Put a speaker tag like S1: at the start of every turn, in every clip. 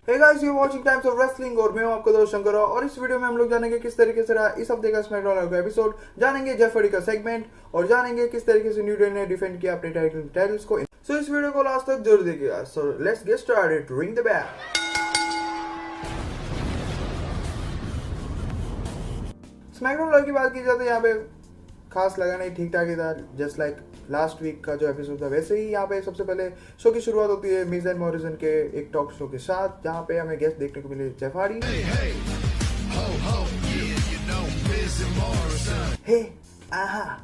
S1: Hey guys, you're watching Times of Wrestling और मैं हूं आपका दोस्त शंकर और इस वीडियो में हम लोग जानेंगे किस तरीके से रहा इस हफ्ते का स्मैकडाउन का एपिसोड, जानेंगे जेफ हार्डी का सेगमेंट और जानेंगे किस तरीके से न्यू डे ने डिफेंड किया अपने टाइटल्स को। सो इस वीडियो को लास्ट तक जरूर देखिएगा। So let's get started. Ring the bell. SmackDown Raw की बात की जाए तो यहाँ पे खास लगा नहीं, ठीक ठाक ही था, जस्ट लाइक लास्ट वीक का जो एपिसोड था वैसे ही। यहाँ पे सबसे पहले शो की शुरुआत होती है मिज एंड मॉरिसन के एक टॉक शो के साथ, जहाँ पे हमें गेस्ट देखने को मिले जेफ हार्डी। हे आहा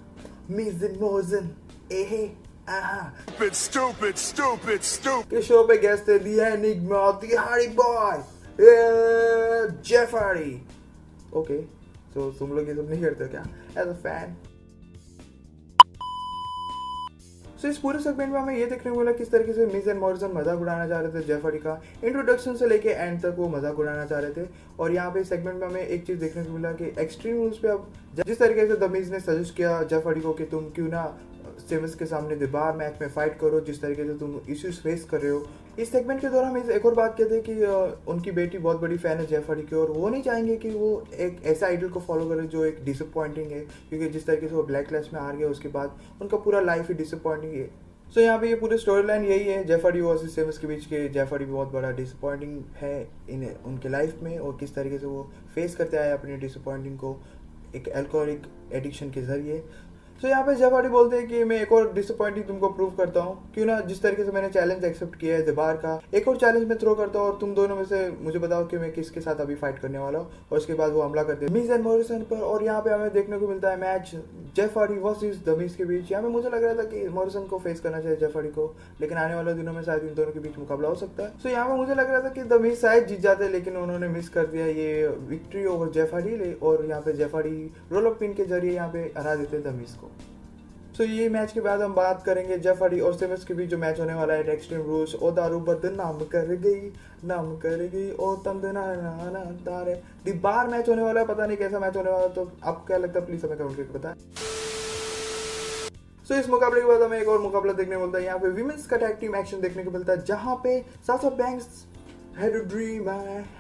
S1: मिज एंड मॉरिसन हे आहा stupid के शो पे गेस्ट थे the Enigma the Hardy Boy Jeff Hardy. Okay, तो तुम लोग ये सब नहीं करते क्या एज अ फैन? सो इस पूरे सेगमेंट में हमें ये देखने को मिला किस तरीके से मिज एंड मॉरिसन मजाक उड़ाना चाह रहे थे जेफ हार्डी का। इंट्रोडक्शन से लेके एंड तक वो मजाक उड़ाना चाह रहे थे। और यहाँ पे सेगमेंट में हमें एक चीज देखने को मिला कि एक्सट्रीम रूल्स पे अब जिस तरीके से द मिज ने सजेस्ट किया जेफ हार्डी को कि तुम क्यों ना सेमस के सामने दीवार मैच में फाइट करो, जिस तरीके से तुम इश्यूज फेस कर रहे हो। इस सेगमेंट के दौरान हम एक और बात कहते हैं कि उनकी बेटी बहुत बड़ी फैन है जेफ हार्डी की और वो नहीं चाहेंगे कि वो एक ऐसा आइडल को फॉलो करे जो एक डिसअपॉइंटिंग है, क्योंकि जिस तरीके से वो ब्लैक क्लैश में हार गया उसके बाद उनका पूरा लाइफ ही डिसअपॉइंटिंग है। सो यहाँ पे ये पूरी स्टोरी लाइन यही है, जेफ हार्डी वर्सेस सेमस के बीच के। जेफ हार्डी बहुत बड़ा डिसअपॉइंटिंग है इन उनके लाइफ में और किस तरीके से वो फेस करते आए अपनी डिसअपॉइंटिंग को एक अल्कोहलिक एडिक्शन के जरिए। तो यहाँ पे जेफ हार्डी बोलते हैं कि मैं एक और डिसअपॉइंटिंग तुमको प्रूव करता हूँ, क्यों ना जिस तरीके से मैंने चैलेंज एक्सेप्ट किया है दीवार का, एक और चैलेंज में थ्रो करता हूँ और तुम दोनों में से मुझे बताओ कि मैं किसके साथ अभी फाइट करने वाला हूँ। और उसके बाद वो हमला करते हैं मिज एंड मॉरिसन पर और यहाँ पे हमें देखने को मिलता है match Jeff Hardy versus the Miz के बीच। यहाँ पे मुझे लग रहा था कि मॉरिसन को फेस करना चाहिए जेफ हार्डी को, लेकिन आने वाले दिनों में शायद इन दोनों के बीच मुकाबला हो सकता है। सो यहाँ पे मुझे लग रहा था कि द मिज शायद जीत जाते, लेकिन उन्होंने मिस कर दिया ये विक्ट्री ओवर जेफ हार्डी और यहाँ पे Jeff Hardy roll up pin के जरिए यहाँ पे हरा देते द मिज को। तो ये मैच के बाद हम बात करेंगे जेफ हार्डी और सेमस के बीच जो मैच होने वाला है एक्सट्रीम रूल्स। ओ दारू बदनाम कर गई ओ तम ना तारे दी बार मैच होने वाला है। पता नहीं कैसा मैच होने वाला, तो आप क्या लगता है प्लीज हमें कमेंट करके बताएं। सो इस मुकाबले के बाद हमें एक और मुकाबला देखने को मिलता है। यहाँ पे विमेंस का टैग टीम एक्शन देखने को मिलता है, जहाँ पे Sasha banks had a dream, I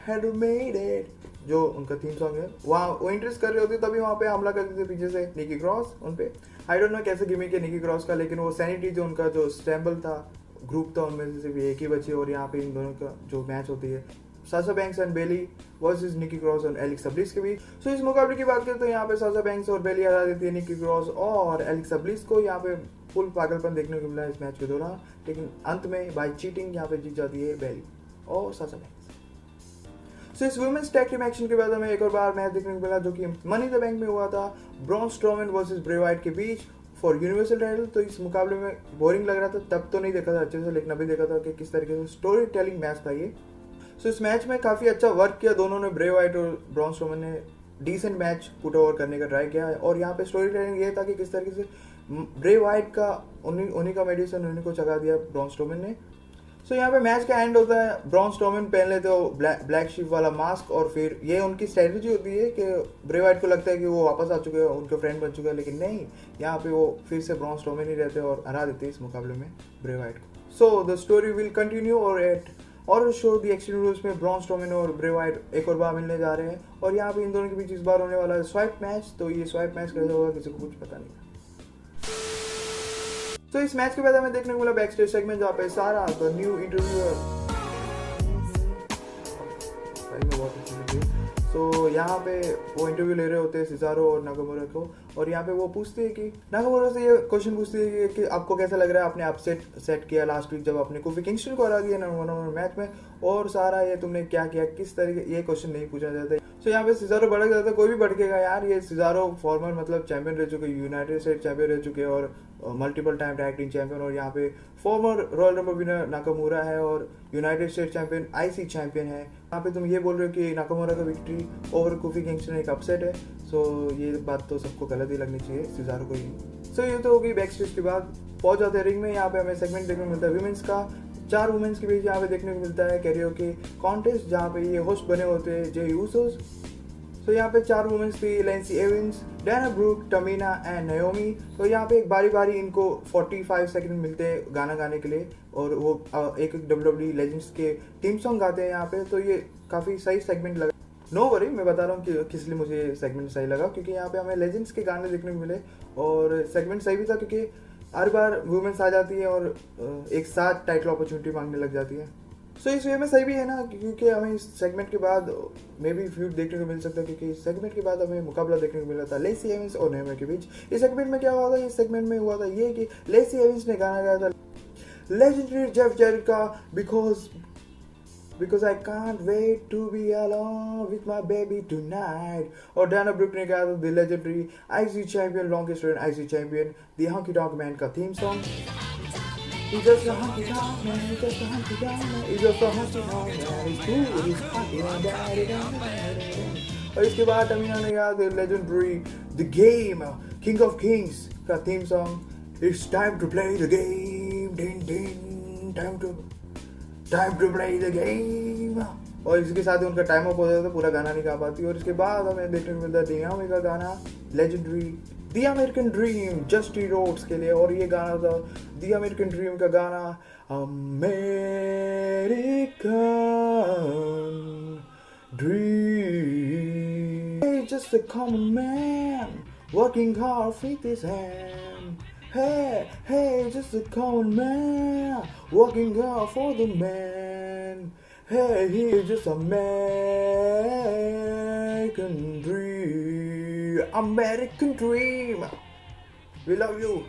S1: had made it, जो उनका थीम सॉन्ग है, वहाँ वो इंटरेस्ट कर रहे होते तभी वहाँ पे हमला करते थे पीछे से निकी क्रॉस उन पे। आई डोंट नो कैसे गिमिक है निकी क्रॉस का, लेकिन वो सैनिटी जो उनका जो स्टैम्बल था ग्रुप था उनमें से सिर्फ एक ही बची। और यहाँ पे इन दोनों का जो मैच होती है Sasha Banks and Bayley versus Nikki Cross और एलेक्सा ब्लिस के बीच। सो इस मुकाबले की बात करें तो यहाँ पे साशा बैंक्स और बेली हरा देती है निकी क्रॉस और एलेक्सा ब्लिस को। यहाँ पे फुल पागलपन देखने को मिला इस मैच के दौरान, लेकिन अंत में बाय चीटिंग यहाँ पे जीत जाती है बेली और साशा बैंक्स। सो इस वुमेन्स टैग टीम एक्शन के बाद हमें एक और बार मैच देखने को मिला जो कि मनी द बैंक में हुआ था, Braun Strowman versus Bray Wyatt के बीच फॉर यूनिवर्सल टाइटल। तो इस मुकाबले में बोरिंग लग रहा था, तब तो नहीं देखा था अच्छे से, लेकिन अभी देखा था कि किस तरीके से स्टोरी टेलिंग मैच था ये। सो इस मैच में काफी अच्छा वर्क किया दोनों ने, ब्रे वाइट और ब्रॉन स्ट्रोमन ने डिसेंट मैच पुट ओवर करने का ट्राई किया है। और यहाँ पे स्टोरी टेलिंग ये था कि किस तरीके से ब्रे वाइट का उन्हीं का मेडिसिन उन्हीं को चगा दिया ब्रॉन स्ट्रोमन ने। सो यहाँ पे मैच का एंड होता है, ब्रॉन स्ट्रोमन पहन लेते हो ब्लैक शिप वाला मास्क और फिर ये उनकी स्ट्रेटजी होती है कि ब्रे वाइट को लगता है कि वो वापस आ चुके हैं, उनके फ्रेंड बन चुके हैं, लेकिन नहीं, यहाँ पे वो फिर से ब्रॉन स्ट्रोमन ही रहते और हरा देते इस मुकाबले में ब्रे वाइट को। So the story will continue और शो द एक्सट्रीम रूल्स में ब्रॉन स्ट्रोमन और ब्रे वाइट एक और बार मिलने जा रहे हैं और यहाँ पे इन दोनों के बीच इस बार होने वाला है स्वाइप मैच। तो ये स्वाइप मैच कैसे होगा किसी को कुछ पता नहीं। तो इस मैच के बाद हमें देखने को मिला बैक स्टेज सेगमेंट, जहाँ पे सारा द न्यू इंटरव्यूअर तो यहाँ पे वो इंटरव्यू ले रहे होते हैं सिजारो और नाकामुरा को और यहाँ पे वो पूछते हैं कि नाकामुरा से ये क्वेश्चन पूछते हैं कि आपको कैसा लग रहा है, आपने अपसेट सेट किया लास्ट वीक जब आपने कोफी किंगस्टन को हरा दिया ना मैच में, और सारा ये तुमने क्या किया, किस तरीके, ये क्वेश्चन नहीं पूछा जाता है। तो यहाँ पे सिजारो भड़क जाता है, कोई भी भड़केगा यार, ये सिजारो फॉर्मर मतलब चैंपियन रह चुके, यूनाइटेड स्टेट चैंपियन रह चुके और multiple time tag team champion, और यहाँ पे farmer royal rumble winner Nakamura है और United state champion IC champion है। यहाँ पे तुम ये बोल रहे हो कि नाकामुरा का विक्ट्री ओवर कोफी किंगस्टन एक अपसेट है। सो ये बात तो सबको गलत ही लगनी चाहिए, सिजारो को ही। सो ये तो होगी बैक स्टेज के बाद पहुंच जाते हैं रिंग में। यहाँ पे हमें सेगमेंट देखने को मिलता है विमेंस का, 4 वुमेन्स के बीच यहाँ पे देखने को मिलता है कैरियोके कॉन्टेस्ट, जहाँ पे ये होस्ट बने होते हैं जे यूसोस तो यहाँ पे 4 वुमेन्स थी, लेंसी evince, Diana Brooke, टमीना and Naomi. तो यहाँ पे एक बारी बारी इनको 45 सेकंड मिलते हैं गाना गाने के लिए, और वो एक एक WWE लेजेंड्स के थीम सॉन्ग गाते हैं यहाँ पे। तो ये काफ़ी सही सेगमेंट लगा। नो वरी, मैं बता रहा हूँ कि किस लिए मुझे ये सेगमेंट सही लगा, क्योंकि यहाँ पे हमें लेजेंड्स के गाने देखने को मिले, और सेगमेंट सही भी था क्योंकि हर बार वुमेन्स आ जाती है और एक साथ टाइटल अपॉर्चुनिटी मांगने लग जाती है। सो इस वे में सही भी है ना, क्योंकि हमें इस सेगमेंट के बाद मे बी फ्यूड देखने को मिल सकता है, क्योंकि इस सेगमेंट के बाद हमें मुकाबला देखने को मिला था लेसी एविंस और नाओमी के बीच। इस सेगमेंट में क्या हुआ था, इस सेगमेंट में हुआ था ये कि लेसी एविंस ने गाना गाया था लेजेंडरी जेफ जैरेट का Because I can't wait to be alone with my baby tonight. और डायना ब्रूक ने गाया था the legendary IC champion, longest run IC champion, the honky tonk man का theme song. He's just a hunky dog man, he's just a hunky dog man, he's just a hunky dog man, he's cool, he's hunky and daddy. और इसके बाद Tamina ने गाया the legendary the game king of kings का theme song. It's time to play the game, ding ding, time to play the game। और इसके साथ ही उनका टाइम अप हो जाता था, पूरा गाना नहीं गा पाती। और इसके बाद हमें देखने को मिलता है नाओमी का गाना legendary the American dream Dusty Rhodes के लिए, और ये गाना था द अमेरिकन ड्रीम का गाना American dream, just a common man working hard with his hand, hey, hey, just a common man, working hard for the man. Hey, he's just American dream, American dream. We love you.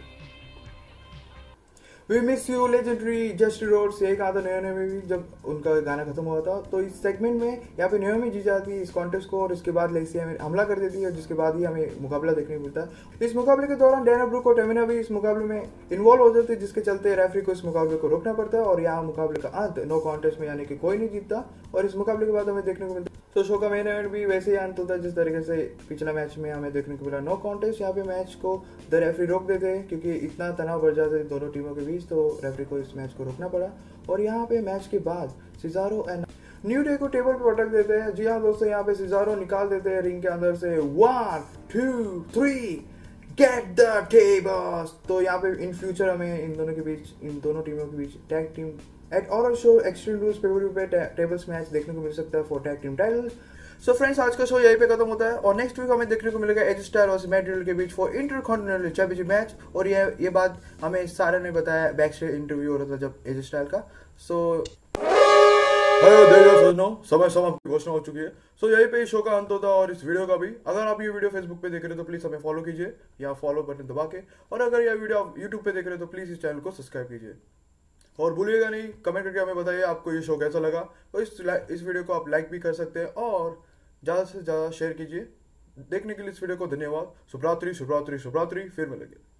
S1: We miss you, legendary Dusty Rhodes. एक आता Naomi में भी जब उनका गाना खत्म हुआ था। तो इस सेगमेंट में यहाँ पे नाओमी जीत जाती है इस कॉन्टेस्ट को, और इसके बाद लेसी हमें हमला कर देती है, जिसके बाद ही हमें मुकाबला देखने को मिलता है। इस मुकाबले के दौरान डायना ब्रूक और टमीना भी इस मुकाबले में इन्वॉल्व हो जाते हैं, जिसके चलते रेफरी को इस मुकाबले को रोकना पड़ता है, और यहाँ मुकाबले का अंत नो कॉन्टेस्ट में, यानी कि कोई नहीं जीतता। और इस मुकाबले के बाद हमें देखने को मिलता है तो शो का मेन इवेंट भी वैसे ही अंत होता है जिस तरीके से पिछला मैच में हमें देखने को मिला, नो कॉन्टेस्ट। यहाँ पे मैच को द रेफरी रोक देते हैं, क्योंकि इतना तनाव बढ़ जाता है दोनों टीमों के बीच, तो रेफरी को इस मैच को रोकना पड़ा। और यहाँ पे मैच के बाद सिजारो एंड न्यू डे को टेबल पे पटक देते हैं। जी हाँ दोस्तों, यहाँ पे सिजारो निकाल देते हैं रिंग के अंदर से 1 2 3 गेट द टेबल्स। तो यहाँ पे इन फ्यूचर हमें इन दोनों टीमों के बीच टैग टीम एट ऑरल शो एक्सट्रीम रूल्स पेपर पे टेबल्स मैच देखने को मिल सकता है for tag team titles. So friends, आज का शो यहीं पे खत्म होता है, और नेक्स्ट वीक हमें देखने को मिलेगा एज स्टाइल और मैट रिडल के बीच फॉर इंटरकॉन्टिनेंटल चैंपियनशिप मैच। और ये बात हमें सारा ने बताया, बैक स्टेज इंटरव्यू हो रहा था जब एज स्टाइल का। सो समय समाप्ति घोषणा हो चुकी है। सो यहीं पे शो का अंत होता है और इस वीडियो का भी। अगर आप ये वीडियो फेसबुक पे देख रहे हो तो प्लीज हमें फॉलो कीजिए, या फॉलो बटन दबा के, और अगर ये वीडियो आप यूट्यूब पे देख रहे हो तो प्लीज इस चैनल को सब्सक्राइब कीजिए। और भूलिएगा नहीं, कमेंट करके हमें बताइए आपको ये शो कैसा लगा। और इस वीडियो को आप लाइक भी कर सकते हैं, और ज़्यादा से ज़्यादा शेयर कीजिए। देखने के लिए इस वीडियो को धन्यवाद। शुभरात्रि शुभरात्रि शुभरात्रि, फिर मिलेंगे।